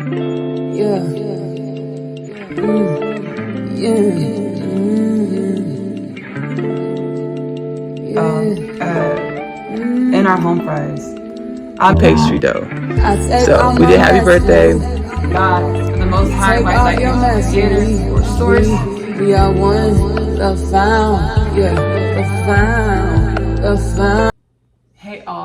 Yeah. In our home fries on pastry dough. So we did happy birthday. God, the most high, white light creator or source. We are one, the found, the found.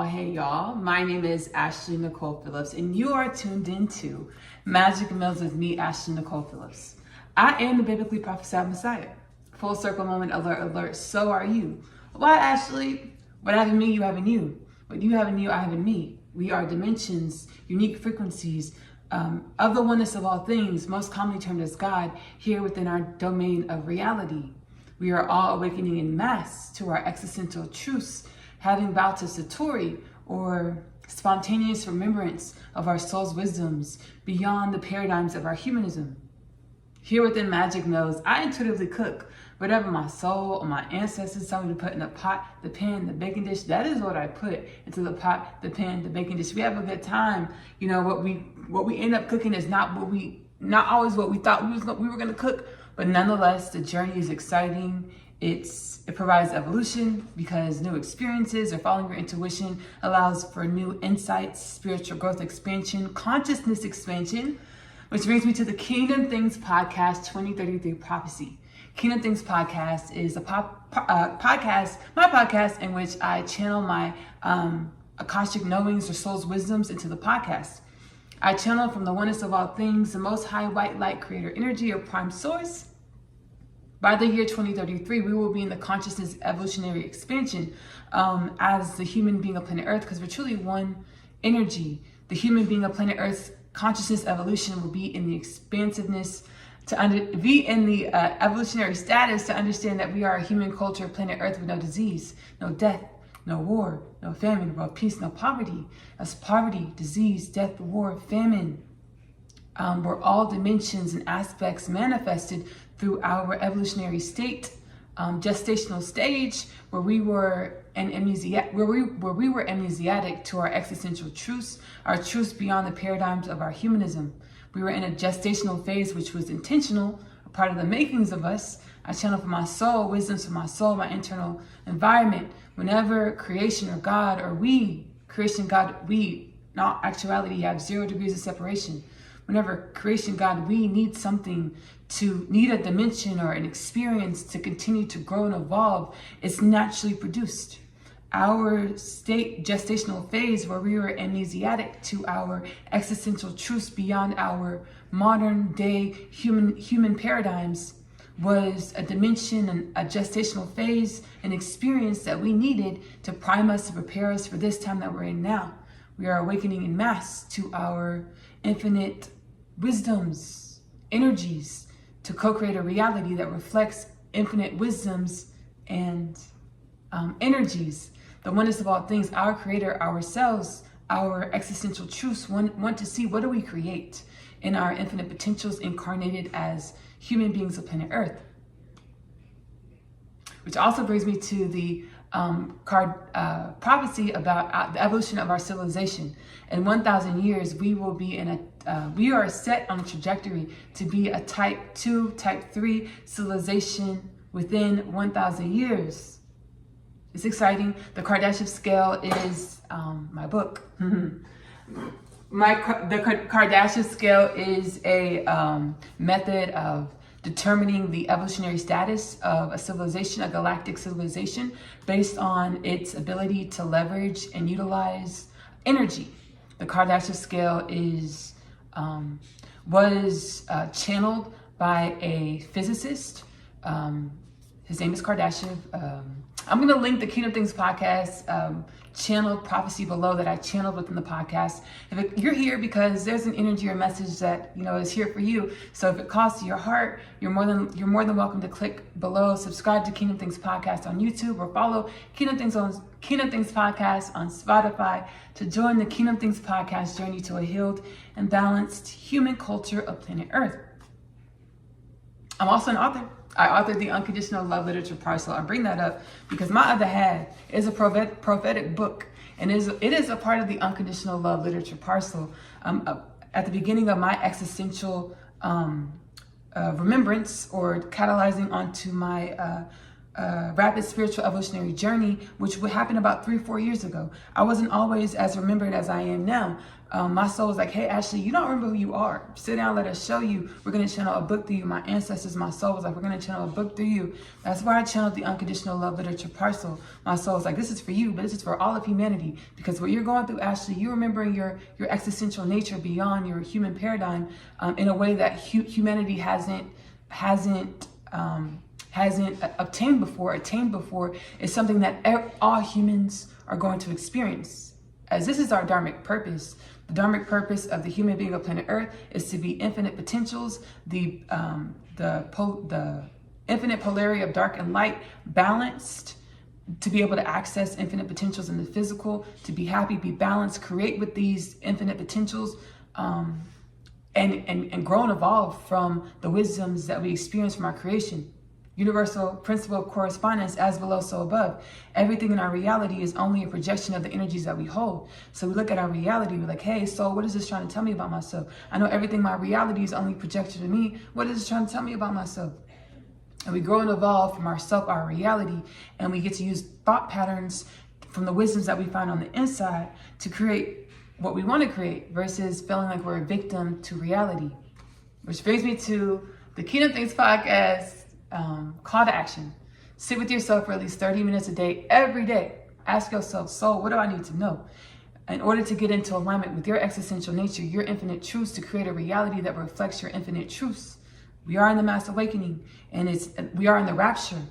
Hey y'all. My name is Ashley Nicole Phillips, and you are tuned into Magic Meals with me, Ashley Nicole Phillips. I am the biblically prophesied Messiah. Full circle moment alert, so are you. Why, Ashley? What I have in me, you have in you. What you have in you, I have in me. We are dimensions, unique frequencies of the oneness of all things, most commonly termed as God, here within our domain of reality. We are all awakening in mass to our existential truths, having bouts of satori, or spontaneous remembrance of our soul's wisdoms beyond the paradigms of our humanism. Here within Magic Meals, I intuitively cook whatever my soul or my ancestors tell me to put in the pot, the pan, the baking dish. That is what I put into the pot, the pan, the baking dish. We have a good time. You know, what we end up cooking is not always what we thought we were gonna cook, but nonetheless, the journey is exciting. It provides evolution because new experiences or following your intuition allows for new insights, spiritual growth, expansion, consciousness expansion, which brings me to the Kingdom Things Podcast 2033 Prophecy. Kingdom Things Podcast is a podcast in which I channel my Akashic knowings or soul's wisdoms into the podcast. I channel from the oneness of all things, the most high white light creator energy or prime source. By the year 2033, we will be in the consciousness evolutionary expansion as the human being of planet Earth, because we're truly one energy. The human being of planet Earth's consciousness evolution will be in the expansiveness, be in the evolutionary status to understand that we are a human culture, planet Earth, with no disease, no death, no war, no famine, world peace, no poverty. As poverty, disease, death, war, famine were all dimensions and aspects manifested through our evolutionary state, gestational stage, where we were amnesiac to our existential truths, our truths beyond the paradigms of our humanism. We were in a gestational phase, which was intentional, a part of the makings of us. I channel for my soul, wisdoms for my soul, my internal environment. Whenever creation or God, or we, creation, God, we, not actuality, have 0 degrees of separation. Whenever creation, God, we need a dimension or an experience to continue to grow and evolve, it's naturally produced. Our state gestational phase, where we were amnesiac to our existential truths beyond our modern day human paradigms, was a dimension and a gestational phase, an experience that we needed to prime us, to prepare us for this time that we're in now. We are awakening in mass to our infinite wisdoms, energies, to co-create a reality that reflects infinite wisdoms and energies. The oneness of all things, our creator, ourselves, our existential truths want to see, what do we create in our infinite potentials incarnated as human beings of planet Earth. Which also brings me to the prophecy about the evolution of our civilization. In 1,000 years, we will be we are set on a trajectory to be a type 2, type 3 civilization within 1,000 years. It's exciting. The Kardashev scale is my book. The Kardashev scale is a method of determining the evolutionary status of a civilization, a galactic civilization, based on its ability to leverage and utilize energy. The Kardashev scale was channeled by a physicist. His name is Kardashev. I'm going to link the Kingdom Things podcast channeled prophecy below that I channeled within the podcast. If you're here because there's an energy or message that is here for you, so if it calls to your heart, you're more than welcome to click below, subscribe to Kingdom Things podcast on YouTube, or follow Kingdom Things podcast on Spotify to join the Kingdom Things podcast journey to a healed and balanced human culture of planet Earth. I'm also an author. I authored the Unconditional Love Literature Parcel. I bring that up because my other half is a prophetic book, and it is a part of the Unconditional Love Literature Parcel. at the beginning of my existential remembrance, or catalyzing onto my rapid spiritual evolutionary journey, which would happen about 3-4 years ago. I wasn't always as remembered as I am now. My soul was like, hey, Ashley, you don't remember who you are. Sit down, let us show you. We're going to channel a book through you. My ancestors, my soul was like, we're going to channel a book through you. That's why I channeled the Unconditional Love Literature Parcel. My soul was like, this is for you, but this is for all of humanity. Because what you're going through, Ashley, you're remembering your existential nature beyond your human paradigm in a way that humanity hasn't attained before. Is something that all humans are going to experience. As this is our dharmic purpose. The dharmic purpose of the human being of planet Earth is to be infinite potentials, the infinite polarity of dark and light balanced, to be able to access infinite potentials in the physical, to be happy, be balanced, create with these infinite potentials, and grow and evolve from the wisdoms that we experience from our creation. Universal principle of correspondence, as below, so above. Everything in our reality is only a projection of the energies that we hold. So we look at our reality, we're like, hey, so what is this trying to tell me about myself? I know everything, my reality is only projected to me. What is this trying to tell me about myself? And we grow and evolve from ourself, our reality, and we get to use thought patterns from the wisdoms that we find on the inside to create what we want to create, versus feeling like we're a victim to reality. Which brings me to the Kingdom Things podcast. Call to action. Sit with yourself for at least 30 minutes a day, every day. Ask yourself, soul, what do I need to know in order to get into alignment with your existential nature, your infinite truths, to create a reality that reflects your infinite truths? We are in the mass awakening, and we are in the rapture.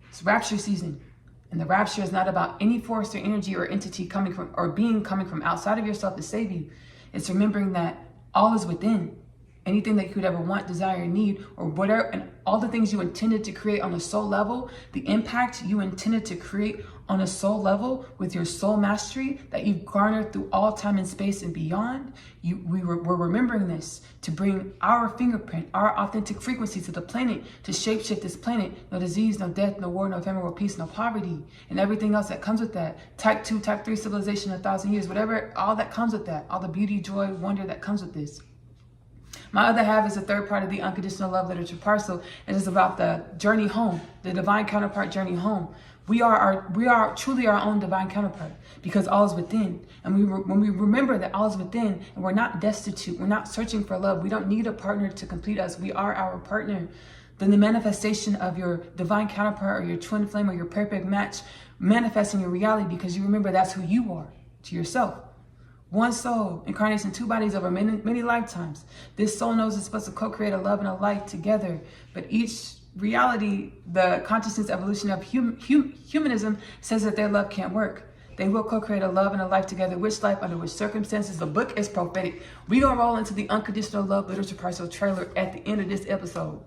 It's rapture season. And the rapture is not about any force or energy or entity coming from outside of yourself to save you. It's remembering that all is within. Anything that you could ever want, desire, need, or whatever, and all the things you intended to create on a soul level, the impact you intended to create on a soul level with your soul mastery that you've garnered through all time and space and beyond, we're remembering this to bring our fingerprint, our authentic frequency to the planet, to shapeshift this planet. No disease, no death, no war, no ephemeral peace, no poverty, and everything else that comes with that. Type 2, type 3 civilization, 1,000 years, whatever, all that comes with that, all the beauty, joy, wonder that comes with this. My other half is the third part of the Unconditional Love Literature Parcel. It is about the journey home, the divine counterpart journey home. We are truly our own divine counterpart, because all is within. And when we remember that all is within, and we're not destitute, we're not searching for love, we don't need a partner to complete us, we are our partner, then the manifestation of your divine counterpart or your twin flame or your perfect match manifesting your reality, because you remember that's who you are to yourself. One soul incarnates in two bodies over many lifetimes. This soul knows it's supposed to co-create a love and a light together. But each reality, the consciousness evolution of humanism, says that their love can't work. They will co-create a love and a life together. Which life, under which circumstances? The book is prophetic. We're going to roll into the Unconditional Love Literature Parcel trailer at the end of this episode.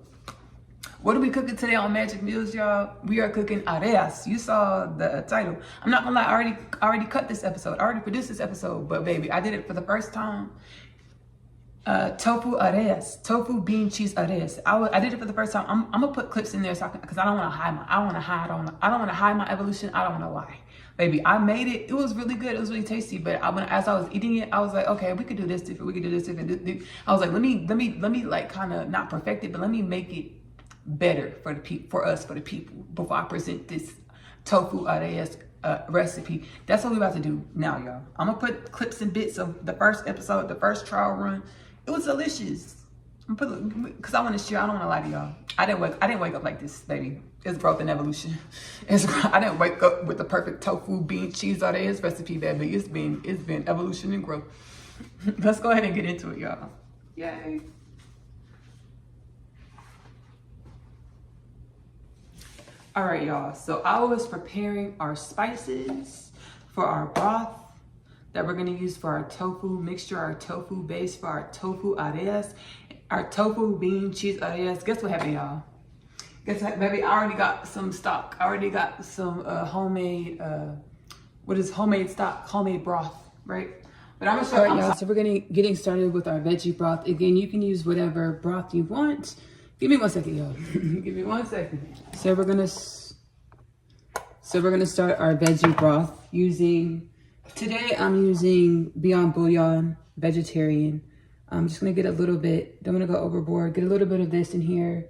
What are we cooking today on Magic Meals, y'all? We are cooking Arayes. You saw the title. I'm not gonna lie, I already cut this episode. I already produced this episode, but baby, I did it for the first time. Tofu Arayes, Tofu+Bean+Cheese Arayes. I did it for the first time. I'm gonna put clips in there because I don't want to hide I don't want to hide my evolution. I don't want to lie, baby. I made it. It was really good. It was really tasty. But as I was eating it, I was like, okay, we could do this different. We could do this different. I was like, let me like kind of not perfect it, but let me make it better for the people before I present this tofu Arayes recipe. That's what we're about to do now, y'all. I'm gonna put clips and bits of the first episode, the first trial run. It was delicious. Because I want to share. I don't want to lie to y'all. I didn't wake up like this, baby. It's growth and evolution. I didn't wake up with the perfect Tofu+Bean+Cheese Arayes recipe, baby. It's been evolution and growth. Let's go ahead and get into it, y'all. Yay. All right, y'all. So I was preparing our spices for our broth that we're gonna use for our tofu mixture, our tofu base for our tofu Arayes, our Tofu+Bean+Cheese Arayes. Guess what happened, y'all? Guess what, baby? I already got some stock. I already got some homemade, homemade stock, homemade broth, right? But I'm gonna show you. Y'all, so we're getting started with our veggie broth. Again, you can use whatever broth you want. Give me 1 second, y'all. Give me 1 second. So we're gonna start our veggie broth using. Today I'm using Beyond Bouillon vegetarian. I'm just gonna get a little bit, don't wanna go overboard, get a little bit of this in here.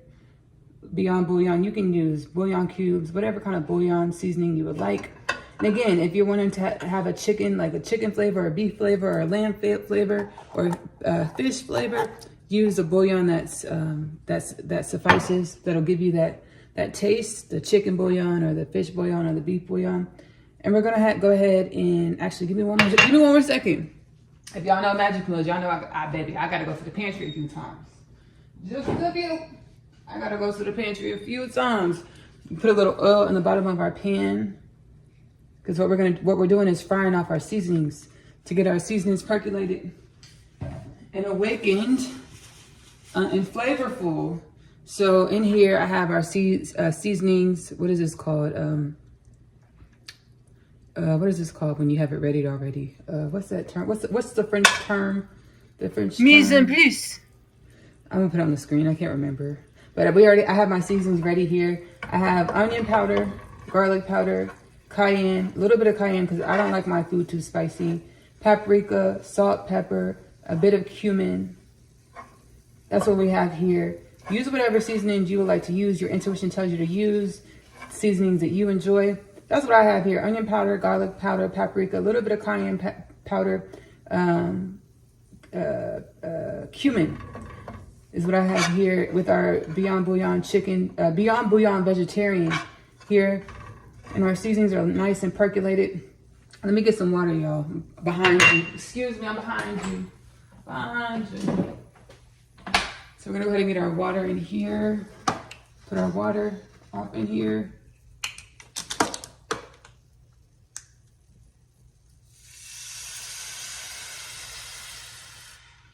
Beyond bouillon, you can use bouillon cubes, whatever kind of bouillon seasoning you would like. And again, if you're wanting to have a chicken, like a chicken flavor, or a beef flavor, or a lamb flavor, or fish flavor, use a bouillon that suffices. That'll give you that taste, the chicken bouillon, or the fish bouillon, or the beef bouillon. And we're gonna go ahead and actually give me one more second. If y'all know Magic Meals, y'all know I gotta go to the pantry a few times. Just a few. I gotta go to the pantry a few times. Put a little oil in the bottom of our pan, because what we're doing is frying off our seasonings to get our seasonings percolated and awakened and flavorful. So in here I have our seasonings. What is this called? What is this called when you have it ready already? What's that term? What's the French term? The French term? Mise en place. I'm gonna put it on the screen. I can't remember. But I have my seasonings ready here. I have onion powder, garlic powder, cayenne, a little bit of cayenne because I don't like my food too spicy. Paprika, salt, pepper, a bit of cumin. That's what we have here. Use whatever seasonings you would like to use. Your intuition tells you to use seasonings that you enjoy. That's what I have here. Onion powder, garlic powder, paprika, a little bit of cayenne powder, cumin is what I have here with our Beyond Bouillon chicken, Beyond Bouillon vegetarian here. And our seasonings are nice and percolated. Let me get some water, y'all. Behind you. Excuse me, I'm behind you. Behind you. So we're gonna go ahead and get our water in here. Put our water up in here.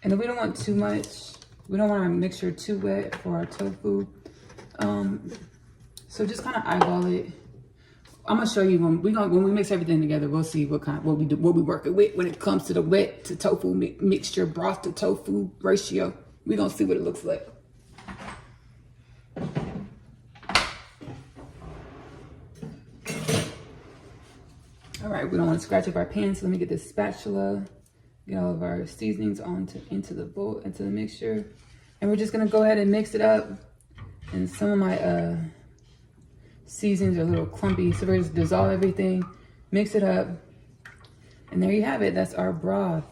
And then we don't want too much. We don't want our mixture too wet for our tofu. So just kind of eyeball it. I'm gonna show you when we mix everything together. We'll see what we working with when it comes to the wet to tofu mixture, broth to tofu ratio. We're gonna see what it looks like. All right, we don't want to scratch up our pan, so let me get this spatula. Get all of our seasonings into the bowl, into the mixture. And we're just gonna go ahead and mix it up. And some of my seasonings are a little clumpy, so we're just dissolve everything, mix it up, and there you have it. That's our broth.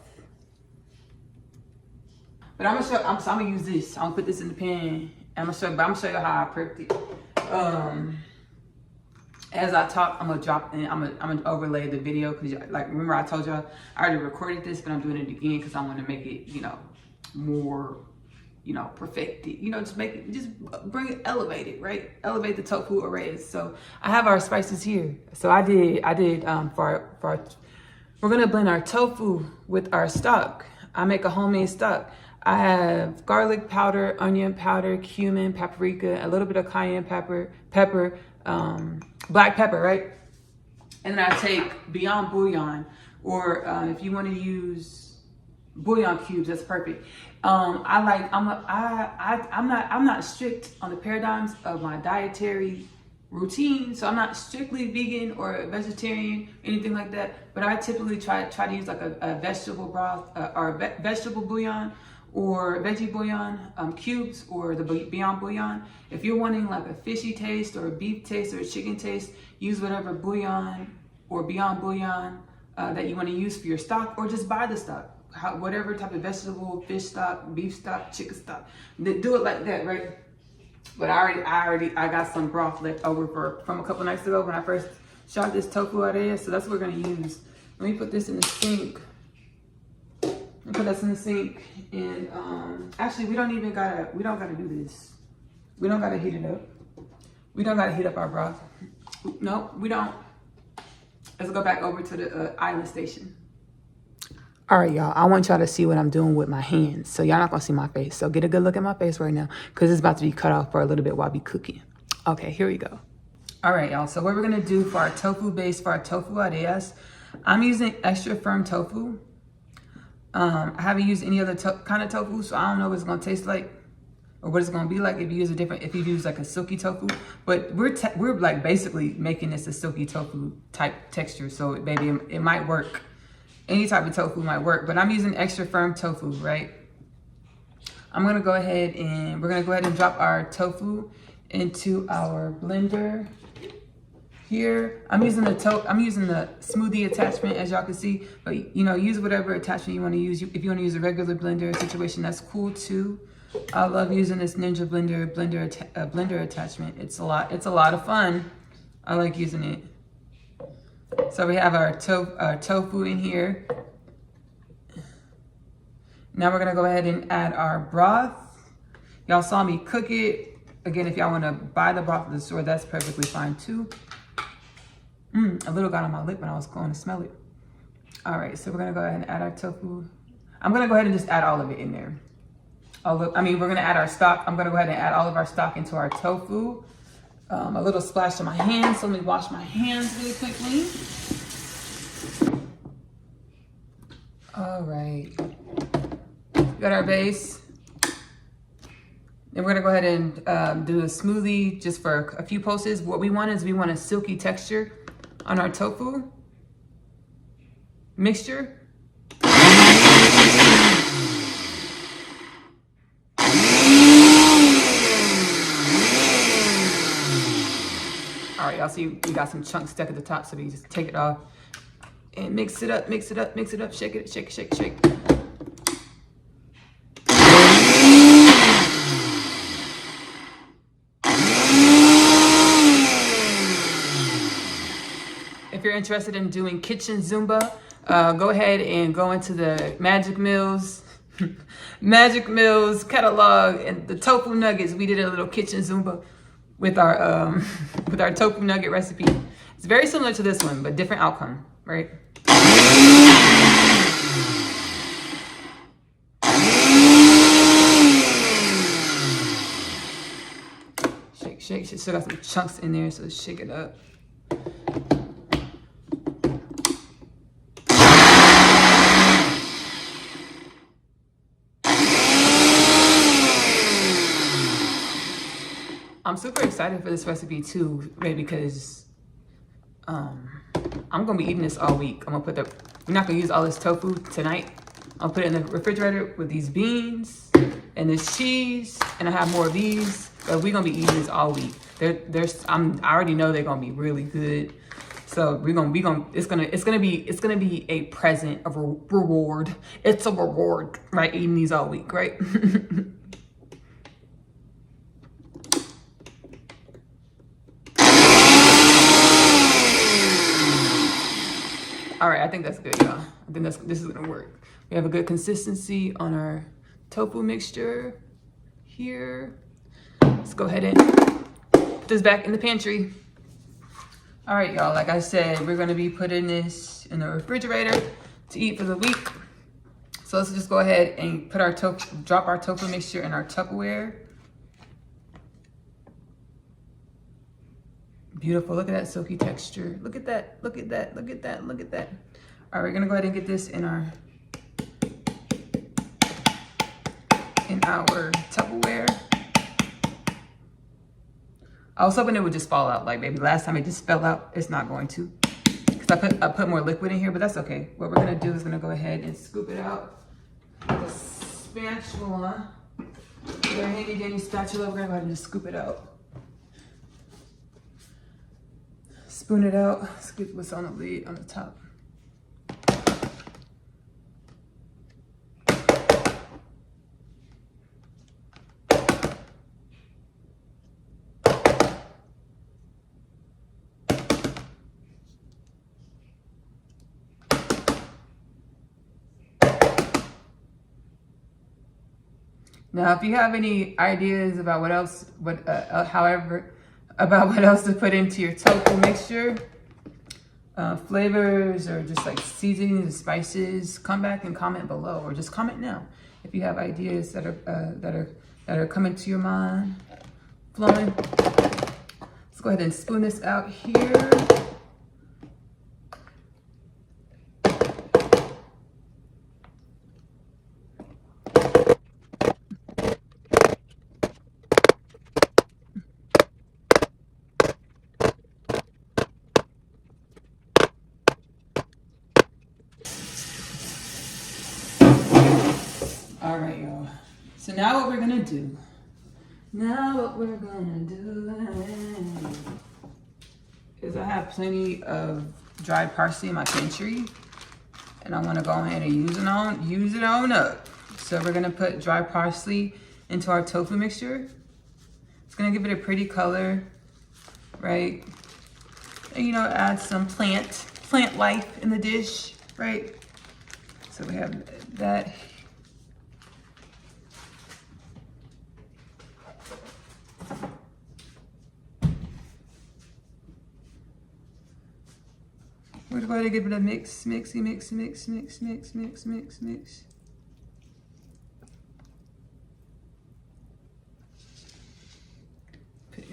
But I'm gonna use this. I'm gonna put this in the pan. I'm gonna show you how I prepped it. As I talk, I'm gonna drop in. I'm gonna overlay the video because, like, remember I told y'all I already recorded this, but I'm doing it again because I want to make it, more, perfected. Just bring it, elevate it, right? Elevate the tofu arrays. So I have our spices here. So I did we're gonna blend our tofu with our stock. I make a homemade stock. I have garlic powder, onion powder, cumin, paprika, a little bit of cayenne pepper, black pepper, right? And then I take Beyond Bouillon, or if you want to use bouillon cubes, that's perfect. I'm not strict on the paradigms of my dietary routine, so I'm not strictly vegan or vegetarian, anything like that. But I typically try to use like a vegetable broth or vegetable bouillon, or veggie bouillon cubes, or the Beyond Bouillon. If you're wanting like a fishy taste or a beef taste or a chicken taste, use whatever bouillon or Beyond Bouillon that you want to use for your stock, or just buy the stock. Whatever type of vegetable, fish stock, beef stock, chicken stock, do it like that, right? But I got some broth left over from a couple nights ago when I first shot this tofu Arayes, so that's what we're gonna use. Let me put this in the sink. Put this in the sink, and actually we don't gotta do this. We don't gotta heat it up. We don't gotta heat up our broth. No, we don't. Let's go back over to the island station. All right, y'all, I want y'all to see what I'm doing with my hands. So y'all not gonna see my face. So get a good look at my face right now, because it's about to be cut off for a little bit while we cooking. Okay, here we go. All right, y'all, so what we're gonna do for our tofu base, for our tofu Arayes, I'm using extra firm tofu. I haven't used any other kind of tofu, so I don't know what it's gonna taste like or what it's gonna be like if you use like a silky tofu. But we're like basically making this a silky tofu type texture, so maybe it might work. Any type of tofu might work, but I'm using extra firm tofu, right? I'm gonna go ahead and we're gonna go ahead and drop our tofu into our blender here. I'm using the smoothie attachment, as y'all can see, but you know, use whatever attachment you want to use. If you want to use a regular blender situation, that's cool too. I love using this Ninja blender attachment. It's a lot of fun. I like using it. So we have our tofu in here. Now we're gonna go ahead and add our broth. Y'all saw me cook it. Again, if y'all wanna buy the broth at the store, that's perfectly fine too. A little got on my lip when I was going to smell it. All right, so we're gonna go ahead and add our tofu. I'm gonna go ahead and just add all of it in there. We're gonna add our stock. I'm gonna go ahead and add all of our stock into our tofu. A little splash on my hands, so let me wash my hands really quickly. All right. Got our base. And we're gonna go ahead and do a smoothie just for a few pulses. What we want is we want a silky texture on our tofu mixture. All right, y'all see we got some chunks stuck at the top, so we just take it off and mix it up, shake it, shake. If you're interested in doing kitchen Zumba, go ahead and go into the Magic Mills catalog and the tofu nuggets. We did a little kitchen Zumba with our tofu nugget recipe. It's very similar to this one, but different outcome, right? Shake. She still got some chunks in there, so let's shake it up. I'm super excited for this recipe too, right? Because I'm gonna be eating this all week. I'm not gonna use all this tofu tonight. I'll put it in the refrigerator with these beans and this cheese, and I have more of these. But we're gonna be eating this all week. I already know they're gonna be really good. So it's gonna be a present, a reward. It's a reward, right? Eating these all week, right? All right, I think that's good, y'all. I think this is gonna work. We have a good consistency on our tofu mixture here. Let's go ahead and put this back in the pantry. All right, y'all, like I said, we're gonna be putting this in the refrigerator to eat for the week. So let's just go ahead and put drop our tofu mixture in our Tupperware. Beautiful, look at that silky texture. Look at that. All right, we're gonna go ahead and get this in our Tupperware. I was hoping it would just fall out, like maybe last time it just fell out. It's not going to, because I put more liquid in here, but that's okay. What we're gonna do is gonna go ahead and scoop it out with a spatula. With our handy dandy spatula, we're gonna go ahead and just scoop it out. Spoon it out, scoop what's on the lid, on the top. Now, if you have any ideas about what else to put into your tofu mixture, flavors or just like seasonings and spices, come back and comment below, or just comment now if you have ideas that are coming to your mind, flowing. Let's go ahead and spoon this out here. now what we're gonna do is I have plenty of dried parsley in my pantry, and I want to go ahead and use it on up. So we're gonna put dry parsley into our tofu mixture. It's gonna give it a pretty color, right? And, you know, add some plant life in the dish, right? So we have that. We're going to give it a mix. Put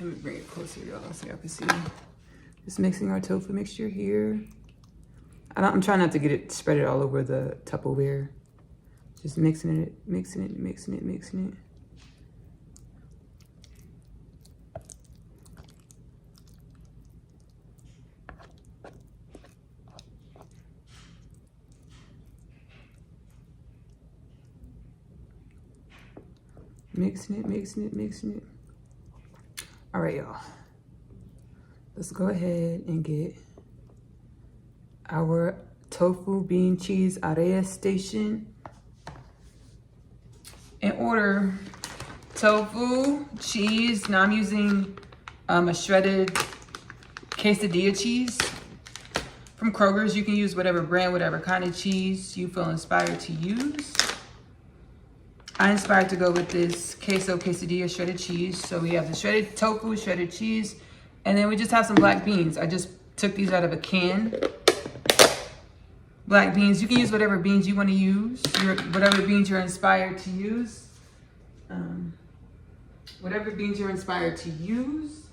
Let me bring it closer, y'all, so y'all can see. Just mixing our tofu mixture here. I'm trying not to get it spread it all over the Tupperware. Just mixing it. Mixing it. Mix it. Mix it. All right, y'all. Let's go ahead and get our Tofu+Bean+Cheese Arayes station. And order tofu, cheese. Now I'm using a shredded quesadilla cheese from Kroger's. You can use whatever brand, whatever kind of cheese you feel inspired to use. I inspired to go with this queso quesadilla shredded cheese. So we have the shredded tofu, shredded cheese, and then we just have some black beans. I just took these out of a can. Black beans, you can use whatever beans you want to use, whatever beans you're inspired to use. Whatever beans you're inspired to use.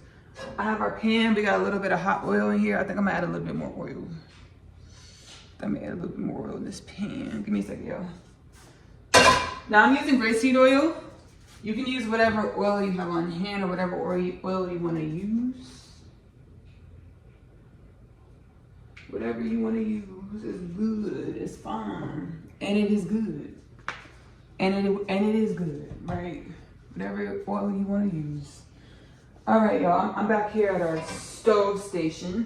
I have our pan, we got a little bit of hot oil in here. I think I'm gonna add a little bit more oil. I'm gonna add a little bit more oil in this pan. Give me a second, y'all. Now I'm using grapeseed oil. You can use whatever oil you have on hand or whatever oil you want to use. Whatever you want to use is good. It's fine, and it is good, and it is good, right? Whatever oil you want to use. All right, y'all. I'm back here at our stove station.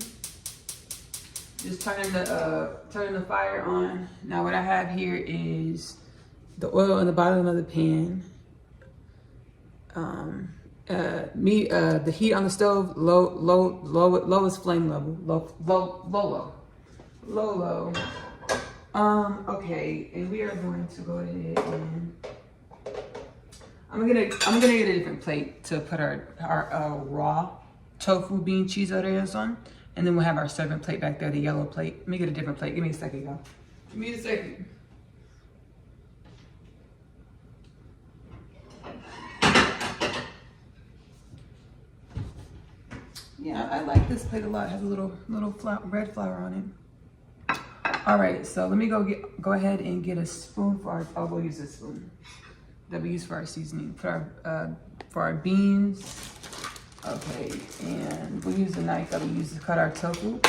Just turning the fire on. Now what I have here is the oil in the bottom of the pan. The heat on the stove, lowest flame level, low. Okay, and we are going to go ahead and I'm gonna get a different plate to put our raw Tofu+Bean+Cheese Arayes on, and then we'll have our serving plate back there, the yellow plate. Let me get a different plate. Give me a second, y'all. Give me a second. Yeah, I like this plate a lot. It has a little red flour on it. All right, so let me go ahead and get a spoon for our. We'll use this spoon that we use for our seasoning. For our beans. Okay, and we'll use the knife that we use to cut our tofu.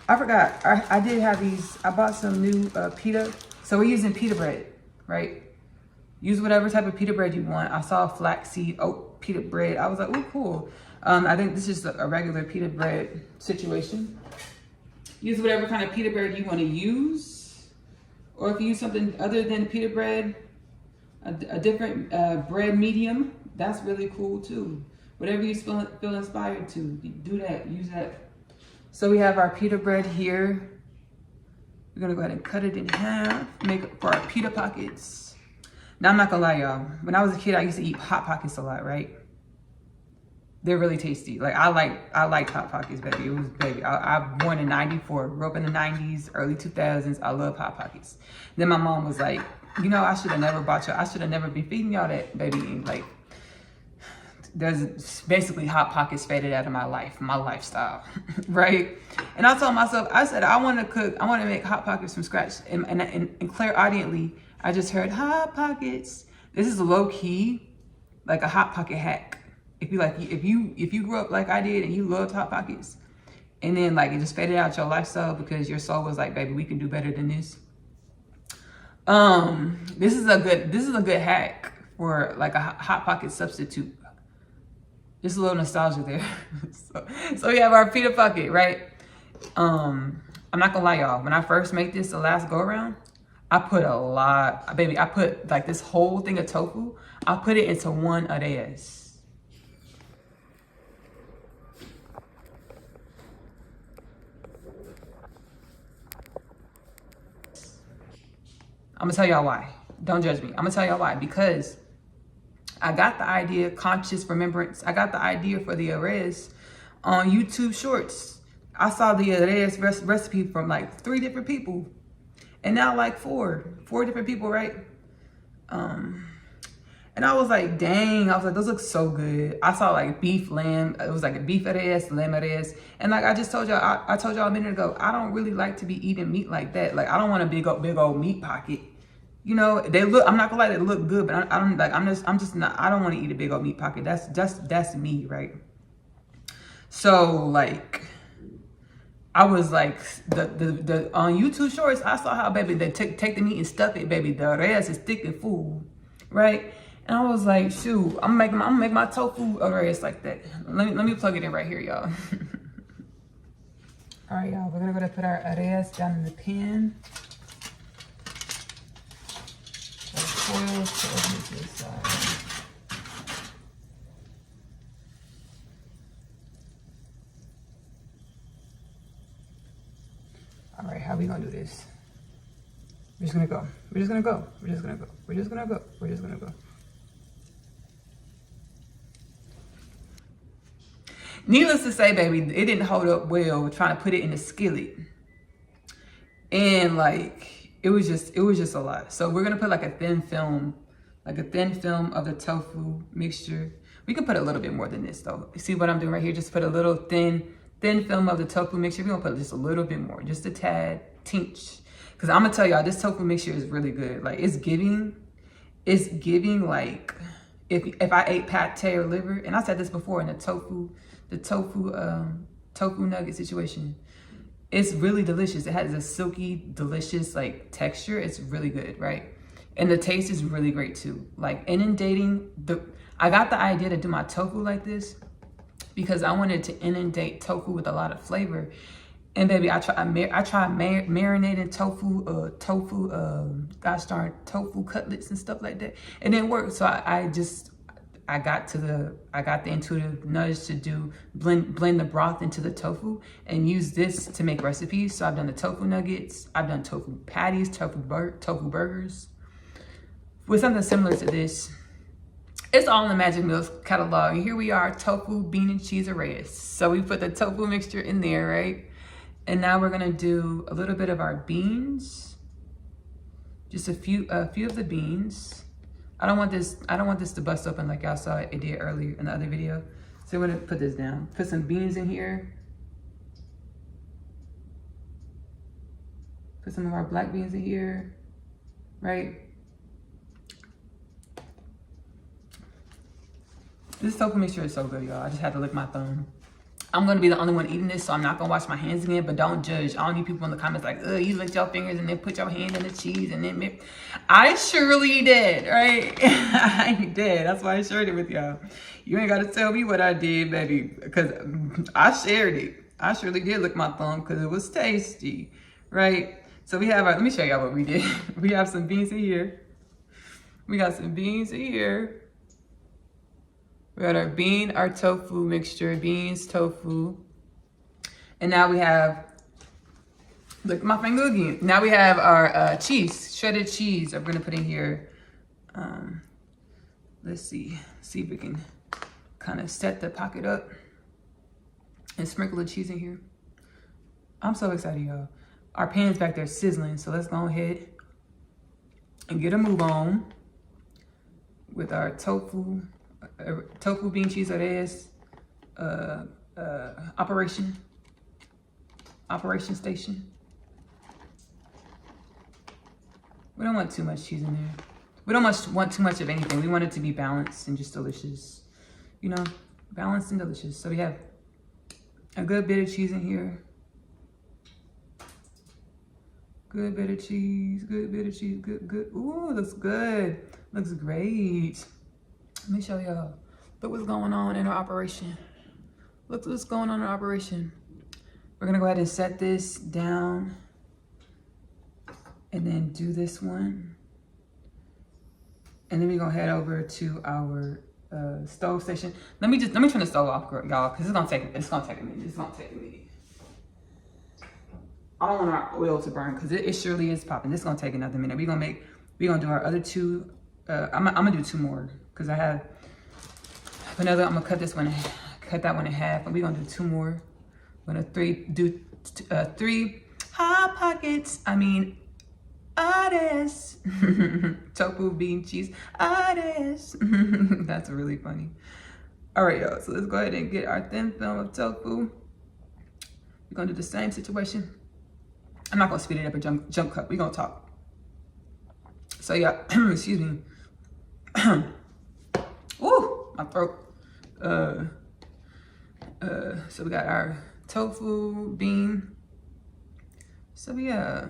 I forgot. I did have these. I bought some new pita. So we're using pita bread, right? Use whatever type of pita bread you want. I saw flaxseed oat pita bread. I was like, oh, cool. I think this is a regular pita bread situation. Use whatever kind of pita bread you want to use. Or if you use something other than pita bread, a different bread medium, that's really cool too. Whatever you feel inspired to, do that, use that. So we have our pita bread here. We're gonna go ahead and cut it in half, make it for our pita pockets. Now I'm not gonna lie, y'all. When I was a kid, I used to eat Hot Pockets a lot, right? They're really tasty. Like I like Hot Pockets, baby. It was baby. I born in '94, grew up in the '90s, early 2000s. I love Hot Pockets. Then my mom was like, you know, I should have never bought you. I should have never been feeding y'all that, baby. And like, there's basically Hot Pockets faded out of my life, my lifestyle, right? And I told myself, I said, I want to cook. I want to make Hot Pockets from scratch. And clairaudiently, I just heard Hot Pockets. This is low key, like a Hot Pocket hack. If you grew up like I did and you loved Hot Pockets, and then like it just faded out your lifestyle because your soul was like, baby, we can do better than this. This is a good hack or like a Hot Pocket substitute. Just a little nostalgia there. so we have our pita pocket, right? I'm not gonna lie, y'all. When I first made this the last go around, I put a lot, baby. I put like this whole thing of tofu. I put it into one Arayes. I'm gonna tell y'all why. Don't judge me. I'm gonna tell y'all why. Because I got the idea, conscious remembrance. I got the idea for the Arayes on YouTube Shorts. I saw the Arayes recipe from like 3 different people, and now like four different people, right? And I was like, dang, I was like, those look so good. I saw like beef, lamb. It was like a beef Arayes, lamb Arayes. And like I just told y'all, I told y'all a minute ago, I don't really like to be eating meat like that. Like I don't want a big old meat pocket. You know, they look, I'm not gonna lie, they look good, but I don't like, I'm just not, I don't want to eat a big old meat pocket. That's me, right? So like, I was like, the on YouTube Shorts, I saw how, baby, they take the meat and stuff it, baby. The Arayes is thick and full, right? And I was like, shoot, I'm gonna make my tofu Arayes like that. Let me plug it in right here, y'all. All right, y'all, we're gonna go to put our Arayes down in the pan. Foil to this side. All right, how are we gonna do this? We're just gonna go. We're just gonna go. We're just gonna go. We're just gonna go. We're just gonna go. Needless to say, baby, it didn't hold up well trying to put it in the skillet. And like, it was just a lot. So we're gonna put like a thin film of the tofu mixture. We can put a little bit more than this though. You see what I'm doing right here? Just put a little thin film of the tofu mixture. We're gonna put just a little bit more, just a tad, tinch. Cause I'm gonna tell y'all, this tofu mixture is really good. Like it's giving like, if I ate pate or liver, and I said this before in the tofu nugget situation. It's really delicious. It has a silky, delicious like texture. It's really good, right? And the taste is really great too. Like inundating I got the idea to do my tofu like this because I wanted to inundate tofu with a lot of flavor. And baby, I tried marinating tofu cutlets and stuff like that. It didn't work. So I got the intuitive nudge to blend the broth into the tofu and use this to make recipes. So I've done the tofu nuggets, I've done tofu patties, tofu burgers. With something similar to this, it's all in the Magic Meals catalog. And here we are, tofu, bean and cheese Arayes. So we put the tofu mixture in there, right? And now we're gonna do a little bit of our beans, just a few of the beans. I don't want this to bust open like y'all saw it did earlier in the other video. So we're gonna put this down. Put some beans in here. Put some of our black beans in here, right? This tofu mixture is so good, y'all. I just had to lick my thumb. I'm gonna be the only one eating this, so I'm not gonna wash my hands again, but don't judge. I don't need people in the comments like, ugh, you licked your fingers and then put your hand in the cheese and then I surely did, right? I did. That's why I shared it with y'all. You ain't gotta tell me what I did, baby, because I shared it. I surely did lick my thumb because it was tasty, right? So we have let me show y'all what we did. We have some beans in here. We got some beans in here. We got our tofu mixture, beans, tofu. And now we have, look at my finger again. Now we have our cheese, shredded cheese. I'm gonna put in here. Let's see if we can kind of set the pocket up and sprinkle the cheese in here. I'm so excited, y'all. Our pan's back there sizzling, so let's go ahead and get a move on with our tofu bean cheese Arayes operation station. We don't want too much cheese in there. We don't want too much of anything. We want it to be balanced and just delicious. You know, balanced and delicious. So we have a good bit of cheese in here. Good bit of cheese, good. Ooh, looks good. Looks great. Let me show y'all. Look what's going on in our operation. Look what's going on in our operation. We're gonna go ahead and set this down and then do this one. And then we're gonna head over to our stove station. Let me turn the stove off, y'all, because it's gonna take a minute. It's gonna take a minute. I don't want our oil to burn because it surely is popping. This is gonna take another minute. We're gonna do our other two. I'm gonna do two more because I have another. I'm gonna cut that one in half, and we're gonna do two more. I'm gonna do three hot pockets. Arayes. Tofu+Bean+Cheese. Arayes. That's really funny. All right, y'all. So let's go ahead and get our thin film of tofu. We're gonna do the same situation. I'm not gonna speed it up or jump cut. We're gonna talk. So yeah, excuse me. Ooh, my throat. So we got our tofu, bean. So yeah.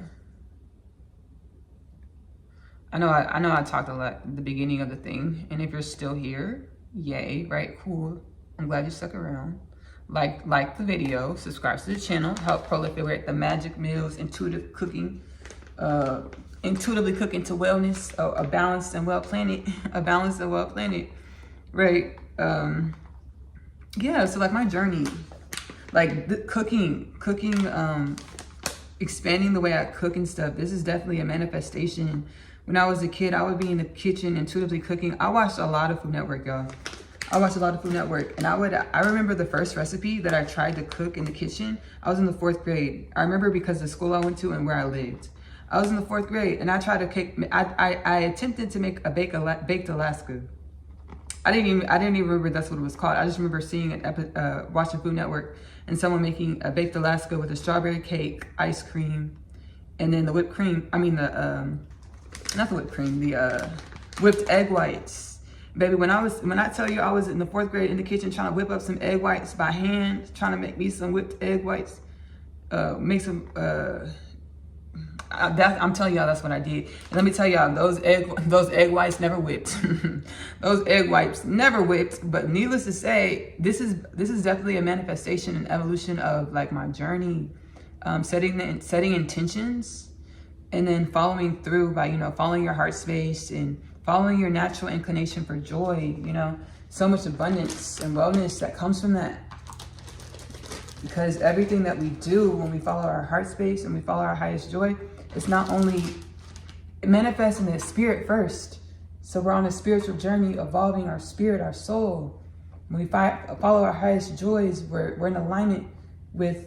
I know I talked a lot at the beginning of the thing, and if you're still here, yay, right? Cool. I'm glad you stuck around. Like the video, subscribe to the channel, help proliferate the magic meals, intuitive cooking, intuitively cooking to wellness, a balanced and well planet, right? Yeah, so like my journey, like the cooking, expanding the way I cook and stuff. This is definitely a manifestation. When I was a kid, I would be in the kitchen intuitively cooking. I watched a lot of Food Network, y'all. I watched a lot of Food Network, and I remember the first recipe that I tried to cook in the kitchen. I was in the 4th grade. I remember because the school I went to and where I lived. I was in the 4th grade, and I tried to cook. I attempted to make a baked Alaska. I didn't even remember that's what it was called. I just remember seeing it, watching Food Network, and someone making a baked Alaska with a strawberry cake, ice cream, and then the whipped cream. Not the whipped cream, the whipped egg whites. Baby, when I tell you I was in the 4th grade in the kitchen trying to whip up some egg whites by hand, trying to make me some whipped egg whites, I'm telling y'all that's what I did. And let me tell y'all, those egg whites never whipped. Those egg whites never whipped. But needless to say, this is definitely a manifestation and evolution of like my journey, setting intentions, and then following through by following your heart space and following your natural inclination for joy. So much abundance and wellness that comes from that. Because everything that we do when we follow our heart space and we follow our highest joy, it's not only, it manifests in the spirit first. So we're on a spiritual journey, evolving our spirit, our soul. When we follow our highest joys, we're in alignment with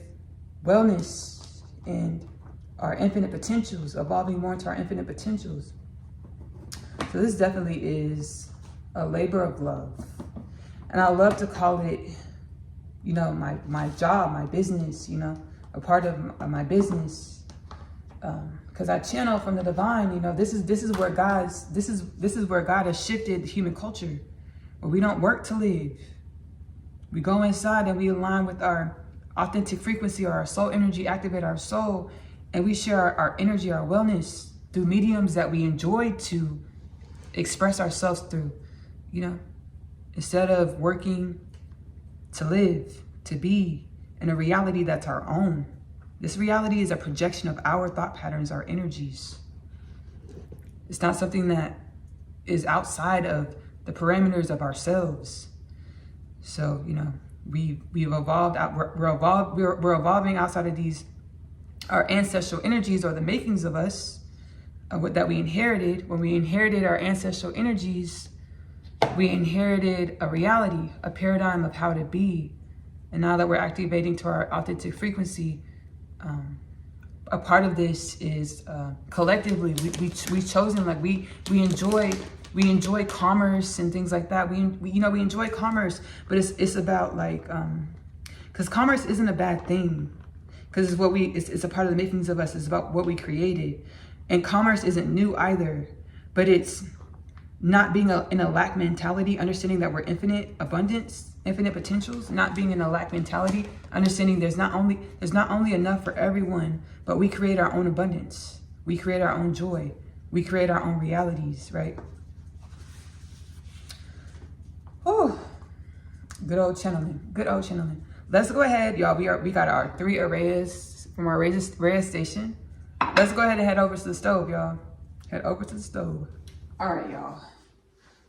wellness and our infinite potentials, evolving more into our infinite potentials. So this definitely is a labor of love. And I love to call it, my job, my business, a part of my business. Because I channel from the divine. This is where God has shifted the human culture, where we don't work to live. We go inside and we align with our authentic frequency, or our soul energy, activate our soul, and we share our energy, our wellness through mediums that we enjoy to express ourselves through. Instead of working to live, to be in a reality that's our own. This reality is a projection of our thought patterns, our energies. It's not something that is outside of the parameters of ourselves. So, we've evolved out. We're evolving outside of these, our ancestral energies, or the makings of us, that we inherited. When we inherited our ancestral energies, we inherited a reality, a paradigm of how to be. And now that we're activating to our authentic frequency, a part of this is collectively we've chosen, like we enjoy commerce and things like that. We enjoy commerce, but it's about like because commerce isn't a bad thing, because it's a part of the makings of us. It's about what we created, and commerce isn't new either, but it's not being in a lack mentality, understanding that we're infinite abundance, infinite potentials, not being in a lack mentality, understanding there's not only enough for everyone, but we create our own abundance. We create our own joy. We create our own realities, right? Good old channeling. Good old channeling. Let's go ahead, y'all. We got our 3 Arayes from our Arayes station. Let's go ahead and head over to the stove, y'all. Head over to the stove. All right, y'all.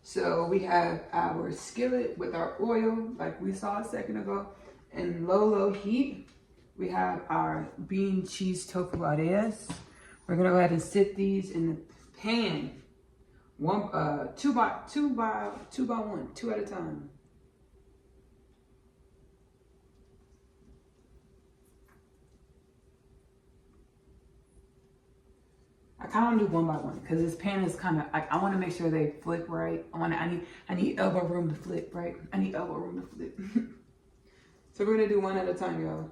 So we have our skillet with our oil, like we saw a second ago, in low heat. We have our bean cheese tofu Arayes. We're gonna go ahead and sit these in the pan. Two by one, 2 at a time. I kind of want to do 1 by 1 because this pan is kind of like, I want to make sure they flip right. I need elbow room to flip, right? I need elbow room to flip. So we're gonna do 1 at a time, y'all.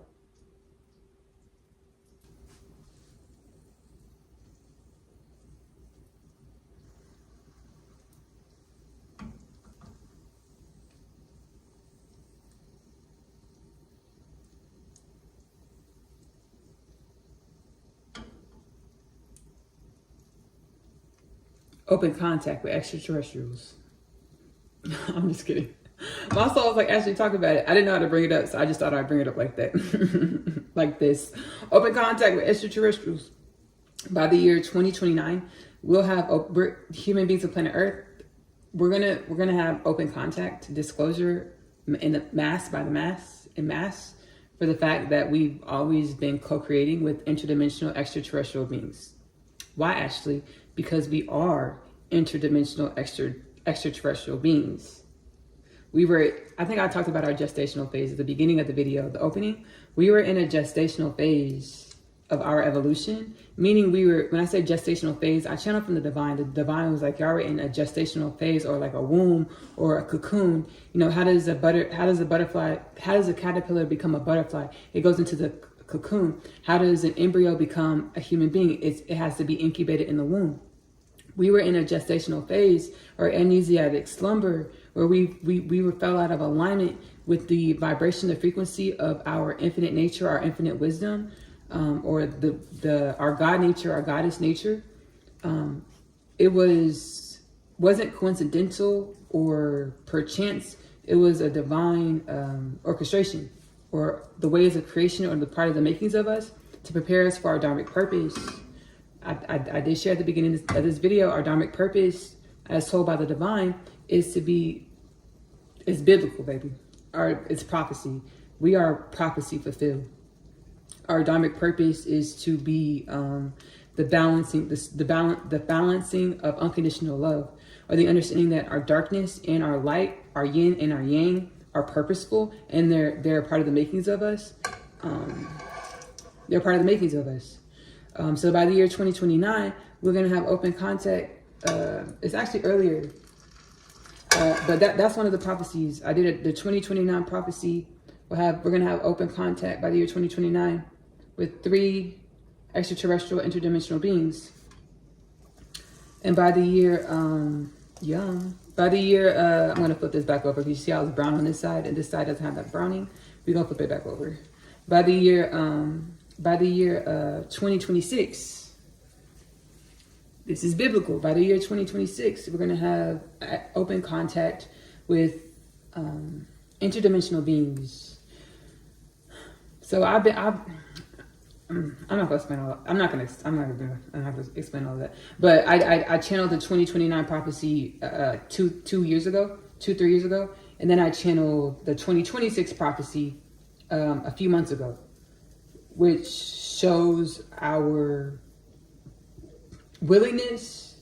Open contact with extraterrestrials. I'm just kidding. My soul was like actually talking about it. I didn't know how to bring it up, so I just thought I'd bring it up like that. Like this. Open contact with extraterrestrials. By the year 2029, we'll have human beings on planet Earth. We're gonna have open contact, disclosure in the mass for the fact that we've always been co-creating with interdimensional extraterrestrial beings. Why, Ashley? Because we are interdimensional extraterrestrial beings. I think I talked about our gestational phase at the beginning of the video, the opening. We were in a gestational phase of our evolution, meaning when I say gestational phase, I channeled from the divine. The divine was like, y'all are in a gestational phase, or like a womb or a cocoon. You know, how does a caterpillar become a butterfly? It goes into the cocoon. How does an embryo become a human being? It has to be incubated in the womb. We were in a gestational phase or amnesiatic slumber where we fell out of alignment with the vibration, the frequency of our infinite nature, our infinite wisdom, or our God nature, our goddess nature. It wasn't coincidental or perchance. It was a divine orchestration, or the ways of creation, or the part of the makings of us to prepare us for our dharmic purpose. I did share at the beginning of this video, our dharmic purpose, as told by the divine, is biblical, baby. It's prophecy. We are prophecy fulfilled. Our dharmic purpose is to be the balancing of unconditional love, or the understanding that our darkness and our light, our yin and our yang, are purposeful, and they're part of the makings of us. They're part of the makings of us. So by the year 2029, we're going to have open contact. It's actually earlier, but that's one of the prophecies. I did the 2029 prophecy. We're going to have open contact by the year 2029 with 3 extraterrestrial interdimensional beings. And by the year, I'm going to flip this back over. If you see how it's brown on this side and this side doesn't have that browning, we're going to flip it back over. By the year 2026, this is biblical. By the year 2026, we're going to have open contact with interdimensional beings. So I'm not going to explain all that. I'm not going to explain all of that. But I channeled the 2029 prophecy 3 years ago, and then I channeled the 2026 prophecy a few months ago, which shows our willingness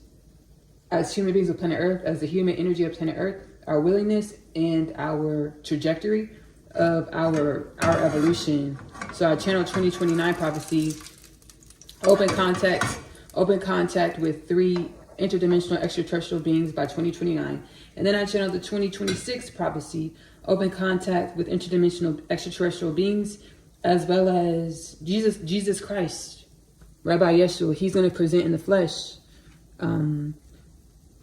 as human beings of planet Earth, as the human energy of planet Earth, our willingness and our trajectory of our evolution. So I channeled 2029 prophecy, open contact with 3 interdimensional extraterrestrial beings by 2029. And then I channeled the 2026 prophecy, open contact with interdimensional extraterrestrial beings, as well as Jesus Christ, Rabbi Yeshua. He's going to present in the flesh.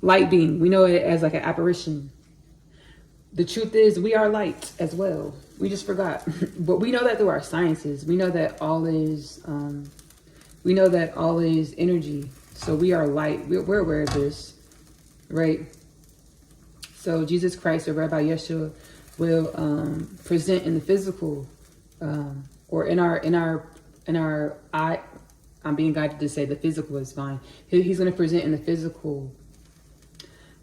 Light being, we know it as like an apparition. The truth is, we are light as well. We just forgot. But we know that through our sciences. We know that all is energy. So we are light. We're aware of this, right? So Jesus Christ, or Rabbi Yeshua, will present in the physical, or in our I'm being guided to say the physical is fine. He's going to present in the physical.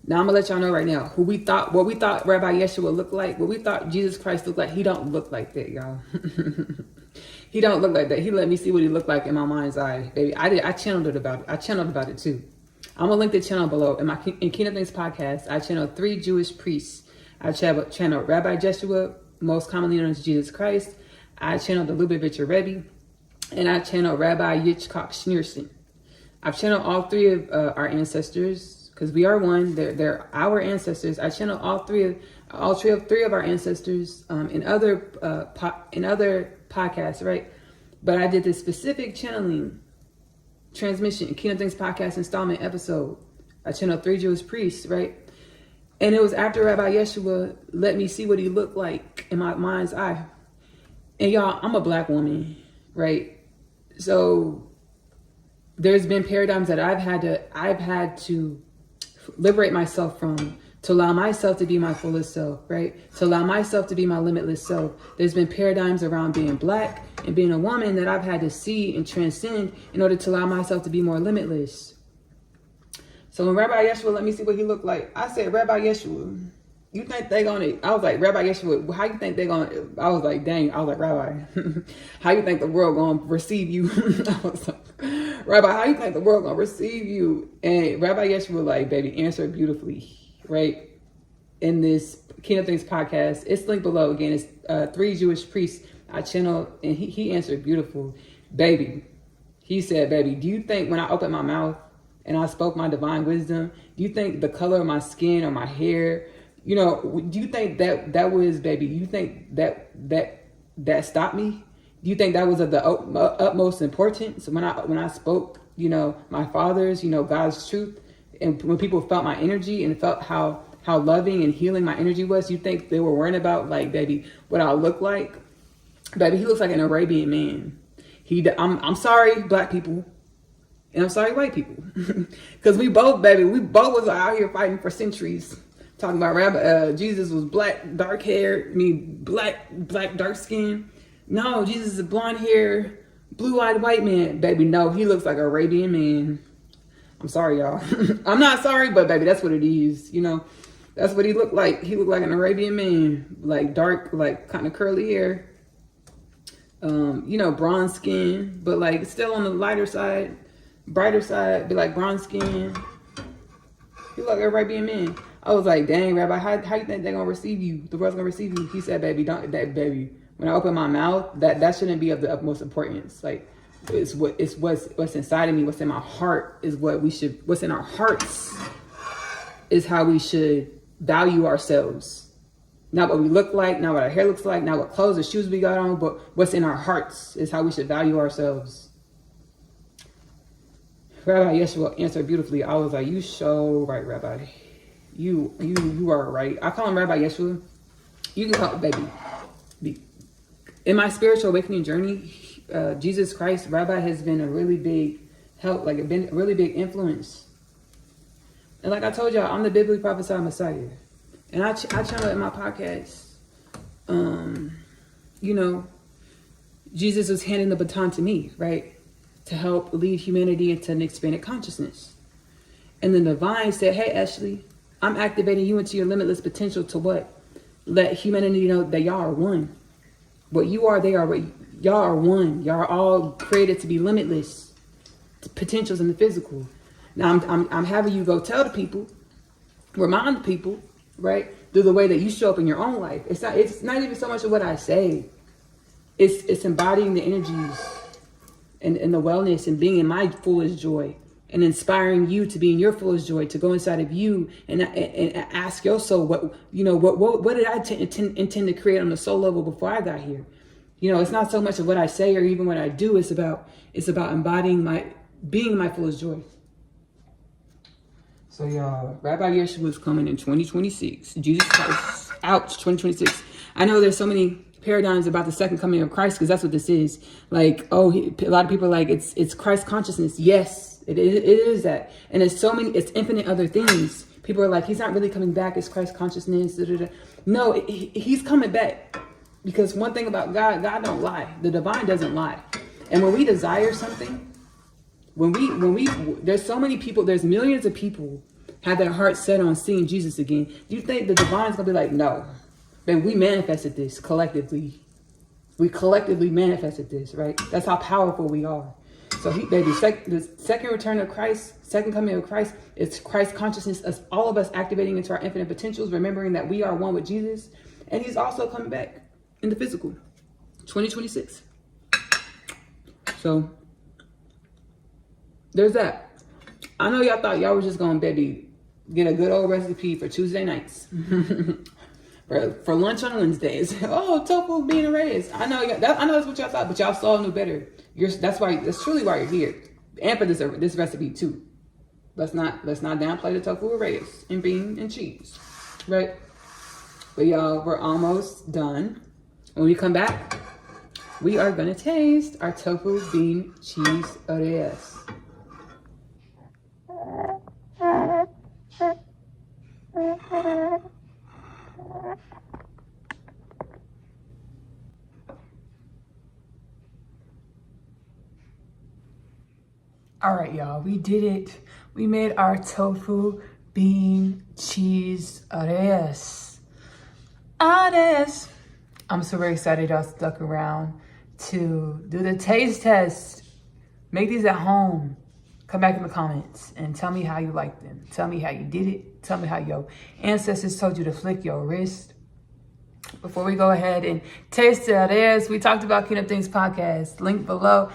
Now I'm gonna let y'all know right now what we thought Rabbi Yeshua looked like, what we thought Jesus Christ looked like. He don't look like that, y'all. He don't look like that. He let me see what he looked like in my mind's eye, baby. I channeled about it too. I'm gonna link the channel below. In Kingdom Things podcast, I channeled 3 Jewish priests. I channeled Rabbi Yeshua, most commonly known as Jesus Christ. I channeled the Lubavitcher Rebbe, and I channeled Rabbi Yitzchak Schneerson. I've channeled all 3 of our ancestors. Because we are one, they're our ancestors. I channel all three of our ancestors in other podcasts, right? But I did this specific channeling transmission, Kingdom Things podcast installment episode. I channeled 3 Jewish priests, right? And it was after Rabbi Yeshua let me see what he looked like in my mind's eye. And y'all, I'm a black woman, right? So there's been paradigms that I've had to liberate myself from, to allow myself to be my fullest self, right? To allow myself to be my limitless self. There's been paradigms around being black and being a woman that I've had to see and transcend in order to allow myself to be more limitless. So when Rabbi Yeshua let me see what he looked like, I said, Rabbi Yeshua, you think they gonna, I was like, Rabbi Yeshua, how you think they gonna, I was like, dang, I was like, Rabbi, how you think the world gonna receive you? I was like, Rabbi, how you think the world gonna receive you? And Rabbi Yeshua, like, baby, answered beautifully, right? In this Kingdom Things podcast, it's linked below. Again, it's 3 Jewish priests I channeled, and he answered beautiful, baby. He said, baby, do you think when I opened my mouth and I spoke my divine wisdom, do you think the color of my skin or my hair, you know, do you think that was, baby, you think that stopped me? Do you think that was of the utmost importance when I spoke, you know, my father's, you know, God's truth, and when people felt my energy and felt how loving and healing my energy was, you think they were worrying about, like, baby, what I look like? Baby, he looks like an Arabian man. I'm sorry, black people, and I'm sorry, white people, because we both was out here fighting for centuries. Talking about Jesus was black, dark hair, black, dark skin. No, Jesus is a blonde hair, blue-eyed white man. Baby, no, he looks like an Arabian man. I'm sorry, y'all. I'm not sorry, but baby, that's what it is. You know, that's what he looked like. He looked like an Arabian man, like dark, like kind of curly hair. You know, bronze skin, but like still on the lighter side, brighter side, be like bronze skin. He looked like an Arabian man. I was like, dang, Rabbi, how you think they're gonna receive you? The world's gonna receive you. He said, baby, baby. When I open my mouth, that shouldn't be of the utmost importance. Like, it's what's inside of me, what's in my heart is what's in our hearts is how we should value ourselves. Not what we look like, not what our hair looks like, not what clothes or shoes we got on, but what's in our hearts is how we should value ourselves. Rabbi Yeshua answered beautifully. I was like, you so right, Rabbi. You are right. I call him Rabbi Yeshua. You can call it baby. In my spiritual awakening journey, Jesus Christ, Rabbi, has been a really big help, like been a really big influence. And like I told y'all, I'm the biblically prophesied Messiah. And I channel in my podcast, you know, Jesus was handing the baton to me, right? To help lead humanity into an expanded consciousness. And the divine said, hey, Ashley, I'm activating you into your limitless potential to what? Let humanity know that y'all are one. What you are, they are. What y'all are one. Y'all are all created to be limitless potentials in the physical. Now I'm having you go tell the people, remind the people, right, through the way that you show up in your own life. It's not even so much of what I say. It's embodying the energies and the wellness and being in my fullest joy and inspiring you to be in your fullest joy, to go inside of you and ask your soul, what did I intend to create on the soul level before I got here? You know, it's not so much of what I say or even what I do. It's about embodying being my fullest joy. So y'all, Rabbi Yeshua is coming in 2026. Jesus Christ, ouch, 2026. I know there's so many paradigms about the second coming of Christ, because that's what this is. Like, a lot of people are like, it's Christ consciousness. Yes, it is that. And it's infinite other things. People are like, he's not really coming back. It's Christ consciousness. Da, da, da. No, he's coming back. Because one thing about God, God don't lie. The divine doesn't lie. And when we desire something, when we there's so many people, there's millions of people have their hearts set on seeing Jesus again. Do you think the divine's gonna be like, no? But we manifested this collectively. We collectively manifested this, right? That's how powerful we are. So the second return of Christ, second coming of Christ, it's Christ consciousness, us, all of us activating into our infinite potentials, remembering that we are one with Jesus. And he's also coming back in the physical, 2026. So there's that. I know y'all thought y'all was just gonna get a good old recipe for Tuesday nights. for lunch on Wednesdays. Oh, tofu, bean, Arayes. I know that's what y'all thought, but y'all all knew better. That's truly why you're here. And for this recipe too. Let's not downplay the tofu, Arayes, and bean and cheese. Right? But y'all, we're almost done. When we come back, we are gonna taste our tofu, bean, cheese, Arayes. All right, y'all, we did it. We made our tofu, bean, cheese, Arayes. Arayes. I'm super excited y'all stuck around to do the taste test. Make these at home. Come back in the comments and tell me how you like them. Tell me how you did it. Tell me how your ancestors told you to flick your wrist. Before we go ahead and taste the Arayes, we talked about Kingdom Things podcast, link below.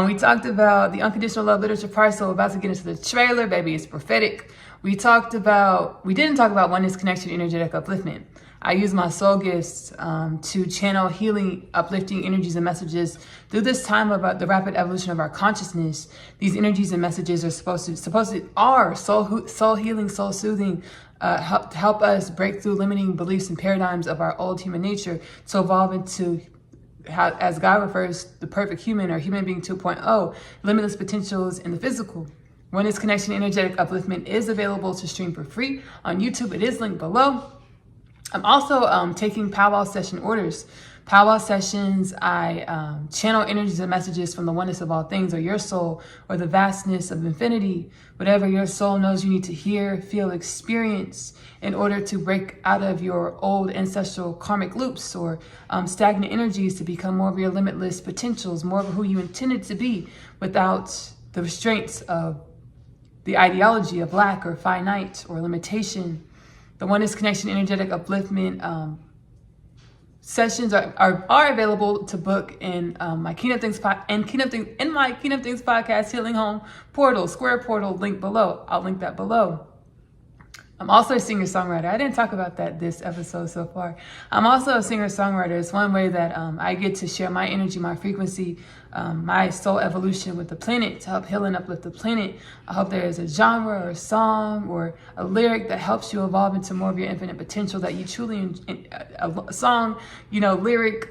We talked about the Unconditional Love Literature Parcel. About to get into the trailer, baby, it's prophetic. We didn't talk about Oneness Connection, energetic upliftment. I use my soul gifts to channel healing, uplifting energies and messages through this time about the rapid evolution of our consciousness. These energies and messages are supposed to soul healing, soul soothing, help us break through limiting beliefs and paradigms of our old human nature to evolve into, as God refers, the perfect human or human being 2.0, limitless potentials in the physical. Oneness Connection, energetic upliftment is available to stream for free on YouTube. It is linked below. I'm also taking Powwow session orders. Powwow sessions, I channel energies and messages from the oneness of all things, or your soul, or the vastness of infinity, whatever your soul knows you need to hear, feel, experience in order to break out of your old ancestral karmic loops or stagnant energies to become more of your limitless potentials, more of who you intended to be without the restraints of the ideology of lack or finite or limitation. The Oneness Connection, energetic upliftment sessions are available to book in my Kingdom Things podcast, Healing Home portal, square portal, link below. I'll link that below. I'm also a singer-songwriter. I didn't talk about that this episode so far. I'm also a singer-songwriter. It's one way that I get to share my energy, my frequency, my soul evolution with the planet to help heal and uplift the planet. I hope there is a genre or a song or a lyric that helps you evolve into more of your infinite potential, that you truly, a song, lyric,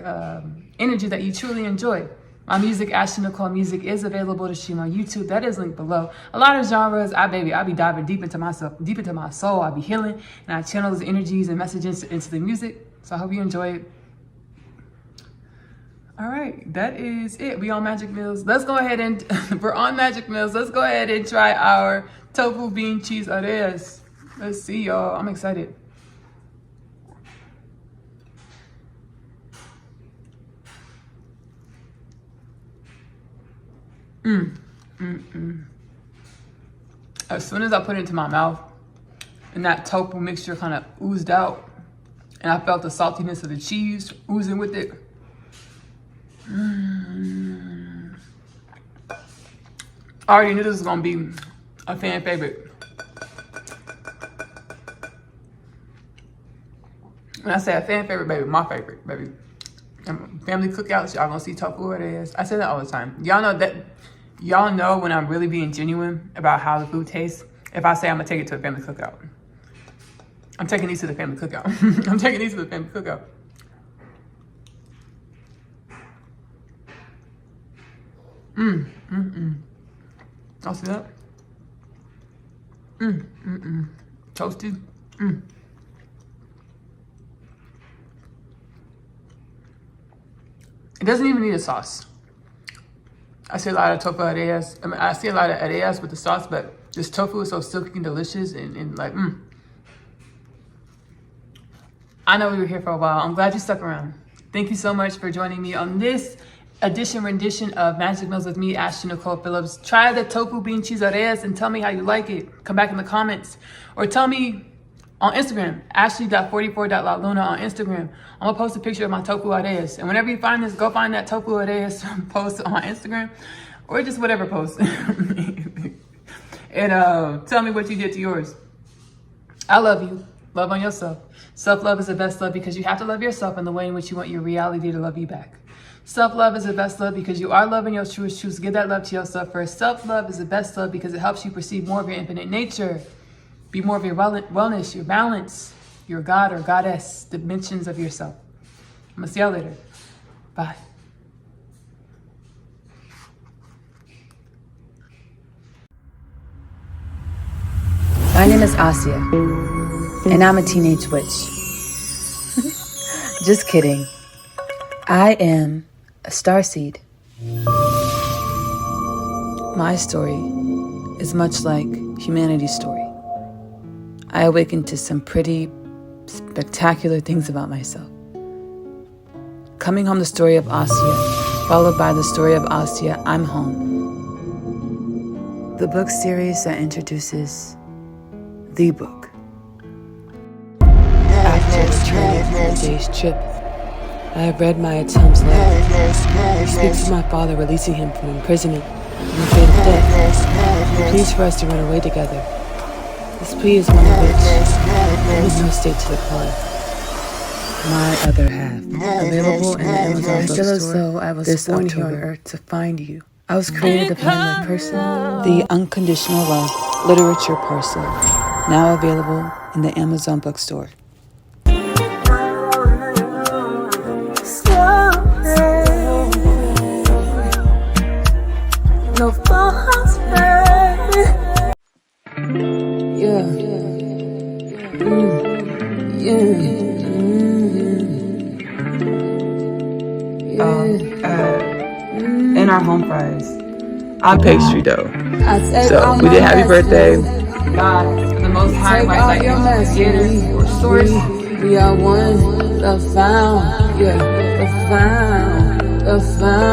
energy that you truly enjoy. My music, Ashley Nicole Music, is available to stream on YouTube. That is linked below. A lot of genres, I be diving deep into myself, deep into my soul. I be healing, and I channel those energies and messages into the music. So I hope you enjoy it. All right, that is it. We on Magic Meals. Let's go ahead and, we're on Magic Meals. Let's go ahead and try our tofu, bean, cheese, Arayes. Let's see, y'all. I'm excited. As soon as I put it into my mouth and that tofu mixture kind of oozed out and I felt the saltiness of the cheese oozing with it. I already knew this was gonna be a fan favorite. When I say a fan favorite, baby, my favorite, baby. Family cookouts, y'all gonna see tofu Arayes. I say that all the time. Y'all know when I'm really being genuine about how the food tastes. If I say I'm gonna take it to a family cookout, I'm taking these to the family cookout. I'm taking these to the family cookout. Y'all see that? Toasted. It doesn't even need a sauce. I see a lot of tofu Arayes. I mean, I see a lot of Arayes with the sauce, but this tofu is so silky and delicious and like, I know we were here for a while. I'm glad you stuck around. Thank you so much for joining me on this rendition of Magic Meals with me, Ashley Nicole Phillips. Try the Tofu+Bean+Cheese Arayes and tell me how you like it. Come back in the comments. Or tell me on Instagram, ashley.44.laluna on Instagram. I'm gonna post a picture of my tofu Arayes. And whenever you find this, go find that tofu Arayes post on my Instagram. Or just whatever post. And tell me what you did to yours. I love you. Love on yourself. Self-love is the best love because you have to love yourself in the way in which you want your reality to love you back. Self-love is the best love because you are loving your truest truths. Give that love to yourself first. Self-love is the best love because it helps you perceive more of your infinite nature. Be more of your wellness, your balance, your God or goddess dimensions of yourself. I'm going to see y'all later. Bye. My name is Asia, and I'm a teenage witch. Just kidding. I am a starseed. My story is much like humanity's story. I awakened to some pretty spectacular things about myself. Coming home, the story of Asia, followed by the story of Asia, I'm home. The book series that introduces the book. After returning from a day's trip, I have read my Atom's letter. He speaks of my father releasing him from imprisonment and the fate of death. He pleads for us to run away together. This plea is one of which I make no state to decline. My other half, available in the Amazon bookstore. I feel as though I was born here on Earth to find you. I was created to find my person. The Unconditional Love Literature Parcel, now available in the Amazon bookstore. No false In our home fries, on pastry dough. So we did happy birthday. God, the most high, right, like your creator or source. We are one, the found, the found.